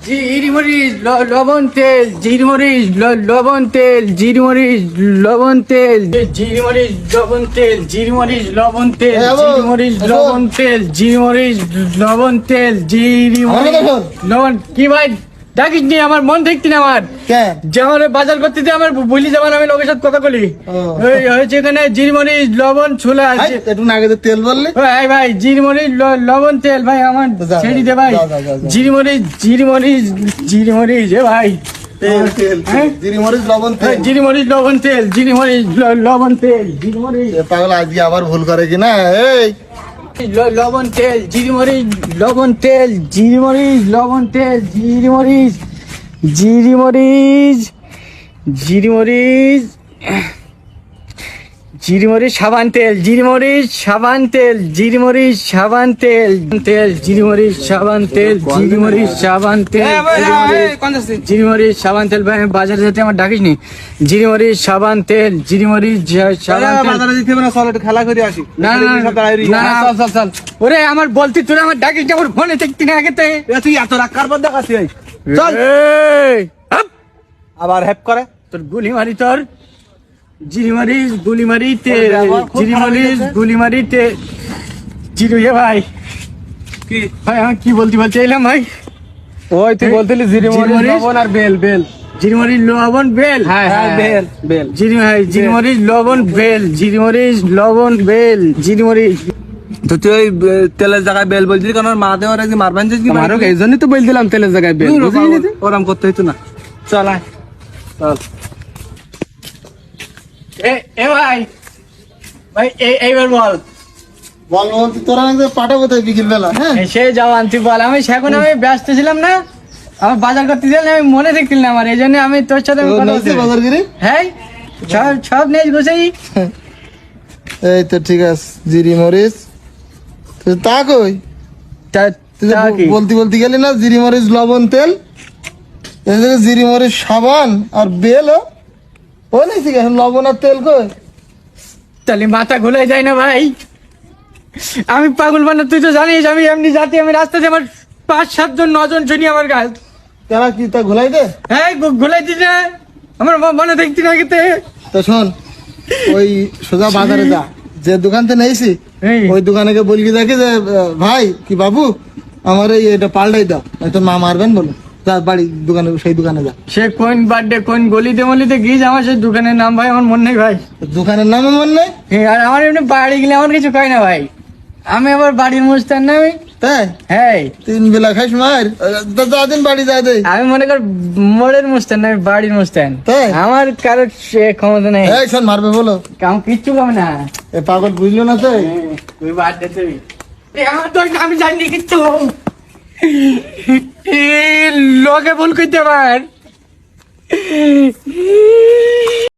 জিরিমরিচ লবণ তেল, জিরিমরিচ লবণ তেল, জিরিমরিচ লবণ তেল, জিরিমরিচ লবণ তেল, জিরিমরিচ লবণ তেল, জিরিমরিচ লবণ তেল, জিরিমরিচ লবণ তেল, জিরিমরিচ লবণ। কি ভাই ডাকিস নি? আমার মন দেখতি না আমার যে আমার বাজার করতে আমার বলি যাবার, আমি লোকের সাথে কথা বলি হয়েছে এখানে জিরিমরিচ লবণ ছোলা আছে। একটু আগে তেল বললে ভাই জিরিমরিচ লবণ তেল ভাই আমার ছেড়ে দে ভাই। জিরিমরিচ জিরিমরিচ জিরিমরিচ ভাই জিরিমরিচ লবণ তেল, জিরিমরিচ লবণ তেল, জিরিমরিচ লবণ তেল, জিরিমরিচ পাগল আজকে আবার ভুল করে কিনা। এই লবণ তেল, জিরিমরিচ লবণ তেল, জিরিমরিচ লবণ তেল, জিরিমরিচ জিরিমরিচ জিরিমরিচ জিরিমরিচ সাবান তেল, জিরিমরিচ সাবান তেল, জিরিমরিচ সাবান তেল তেল, জিরিমরিচ সাবান তেল, জিরিমরিচ সাবান তেল, জিরিমরিচ সাবান তেল। ভাই বাজারে যেতে আমার ডাকিস নি। জিরিমরিচ সাবান তেল, জিরিমরিচ সাবান তেল। খেলা করে আসি। না চল ওরে আমার বলতি তোরা আমার ডাকিস না, আমার ফোনে দেখতি না আগে তুই এত রাগ কারবার দেখাচ্ছি। চল আবার হেপ করে তোর গুলি মারি তোর। জিরিমরিচ গুলি মারি তেল, জিরিমরিচ গুলি মারি তেল, জিরুয়ে ভাই কি ভাই আমি কি বলতে এলাম ভাই? ওই তুই বলতিলি জিরিমরিচ লবণ আর বেল বেল। জিরিমরিচ লবণ বেল, হ্যাঁ বেল বেল। জিরিমরিচ লবণ বেল, জিরিমরিচ লবণ বেল, জিরিমরিচ। তো তুই ওই তেলের জায়গায় বেল বলছিলি কারণ মা দেওয়ার আগে মারবেন যে মারো এই জন্যই তো বল দিলাম তেলের জায়গায় বেল। ওরম করতে হইতো না। চল আয় চল এ ভাই ভাই এইবার বল বল বলতে তোরা পাটা কোথায় বিকেল বেলা? হ্যাঁ সে যাও আনতে বল। আমি সেখন আমি ব্যস্ত ছিলাম না, আমার বাজার করতে দিলাম, আমি মনে দেখছিল না আমার, এই জন্য আমি তোর সাথে বাজার গিরি। হ্যাঁ সব নেই গোছাই। এই তো ঠিক আছে জিরিমরিচ তা কই তুই বলতে বলতে গেলি না জিরিমরিচ লবণ তেল, জিরিমরিচ সাবান আর বেল ও নেই এখন লবণ আর তেল কই? তাহলে মাথা ঘুলাই যায় না ভাই? আমি পাগল বানা, তুই তো জানিস আমি এমনি যাতে আমি রাস্তাতে আমার 5-7 জন 9 জন শুনি আমার গাছ। কেনা কি তা ঘুলাই দে? হ্যাঁ ঘুলাই দিস না, আমার মনে দেখতি না কেতে। তো শোন ওই সোজা বাজারে যা, যে দোকান থেকে নেইছি ওই দোকানে গিয়ে বলবি দেখে যে ভাই কি বাবু আমার এটা পাল্টাই দাও, তোর মা মারবেন বলো। যা বাড়ি দোকানে, সেই দোকানে যা। সে কোন বার্থডে কোন গলিতে মলিতে গিয়েছে আমার সেই দোকানের নাম ভাই আমার মনে নেই ভাই। দোকানের নামে মনে নেই? আর আমার এমনি বাড়ি গেলে আমার কিছু কয় না ভাই, আমি আবার বাড়ির মুস্তান না আমি। তাই হ্যাঁ 3 বেলা খাইস মার, যা দিন বাড়ি যা দে। আমি মনে কর মোড়ের মুস্তান না, আমি বাড়ির মুস্তান। তাই আমার কারো সে ক্ষমতা নেই। এই শোন মারবে বলো, কাম কিচ্ছু কম না। এ পাগল বুঝলো না তো তুই বার্থডে তুই আমার তো আমি জানি কিচ্ছু। লোকে ভুল করতে পার।